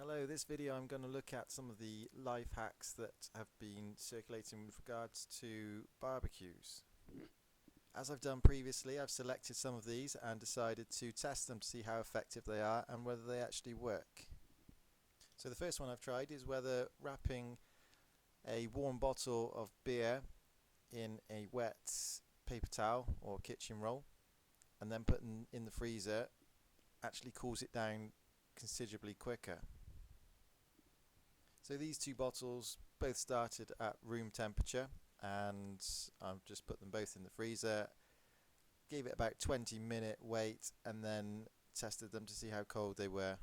Hello, this video I'm going to look at some of the life hacks that have been circulating with regards to barbecues. As I've done previously, I've selected some of these and decided to test them to see how effective they are and whether they actually work. So the first one I've tried is whether wrapping a warm bottle of beer in a wet paper towel or kitchen roll and then putting in the freezer actually cools it down considerably quicker. So these two bottles both started at room temperature, and I've just put them both in the freezer, gave it about 20-minute wait, and then tested them to see how cold they were.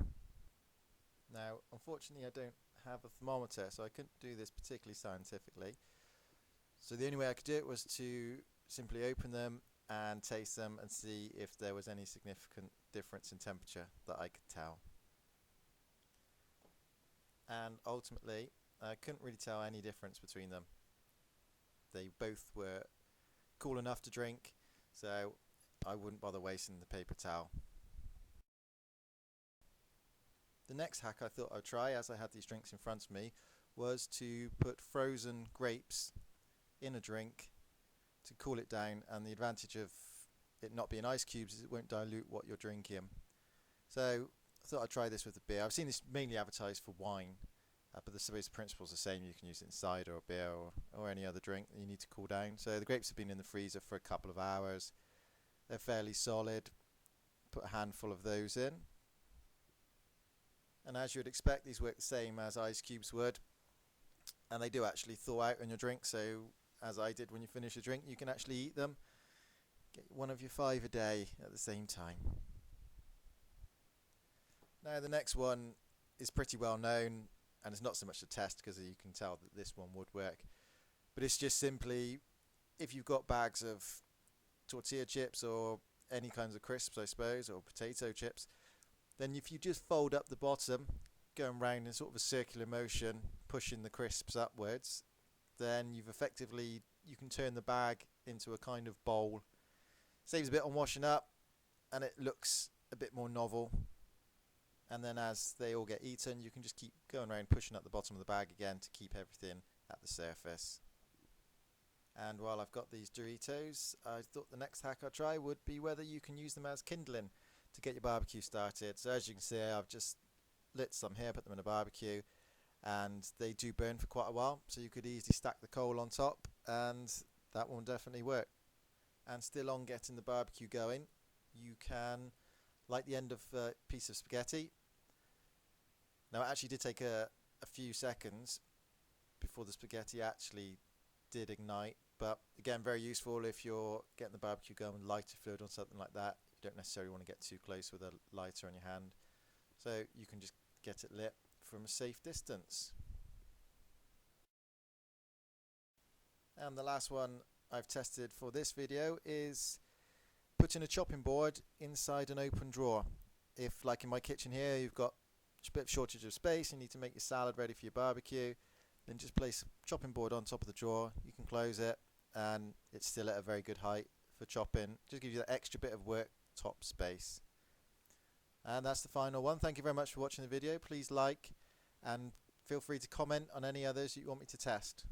Now unfortunately I don't have a thermometer, so I couldn't do this particularly scientifically, so the only way I could do it was to simply open them and taste them and see if there was any significant difference in temperature that I could tell. And ultimately I couldn't really tell any difference between them. They both were cool enough to drink, so I wouldn't bother wasting the paper towel. The next hack I thought I'd try, as I had these drinks in front of me, was to put frozen grapes in a drink to cool it down, and the advantage of it not being ice cubes is it won't dilute what you're drinking. So I thought I'd try this with a beer. I've seen this mainly advertised for wine, but I suppose the principle's the same. You can use it in cider or beer or any other drink that you need to cool down. So the grapes have been in the freezer for a couple of hours. They're fairly solid. Put a handful of those in. And as you would expect, these work the same as ice cubes would. And they do actually thaw out in your drink. So as I did when you finish a drink, you can actually eat them. Get one of your 5 a day at the same time. Now the next one is pretty well known, and it's not so much a test because you can tell that this one would work, but it's just simply, if you've got bags of tortilla chips or any kinds of crisps I suppose, or potato chips, then if you just fold up the bottom, going round in sort of a circular motion, pushing the crisps upwards, then you can turn the bag into a kind of bowl. Saves a bit on washing up and it looks a bit more novel. And then as they all get eaten, you can just keep going around pushing up the bottom of the bag again to keep everything at the surface. And while I've got these Doritos, I thought the next hack I'd try would be whether you can use them as kindling to get your barbecue started. So as you can see, I've just lit some here, put them in a barbecue, and they do burn for quite a while, so you could easily stack the coal on top, and that will definitely work. And still on getting the barbecue going, you can light the end of a piece of spaghetti. Now it actually did take a few seconds before the spaghetti actually did ignite, but again, very useful if you're getting the barbecue going with lighter fluid or something like that. You don't necessarily want to get too close with a lighter on your hand, so you can just get it lit from a safe distance. And the last one I've tested for this video is putting a chopping board inside an open drawer. If, like in my kitchen here, you've got a bit of shortage of space, you need to make your salad ready for your barbecue, then just place a chopping board on top of the drawer. You can close it and it's still at a very good height for chopping. Just gives you that extra bit of worktop space. And that's the final one. Thank you very much for watching the video. Please like and feel free to comment on any others you want me to test.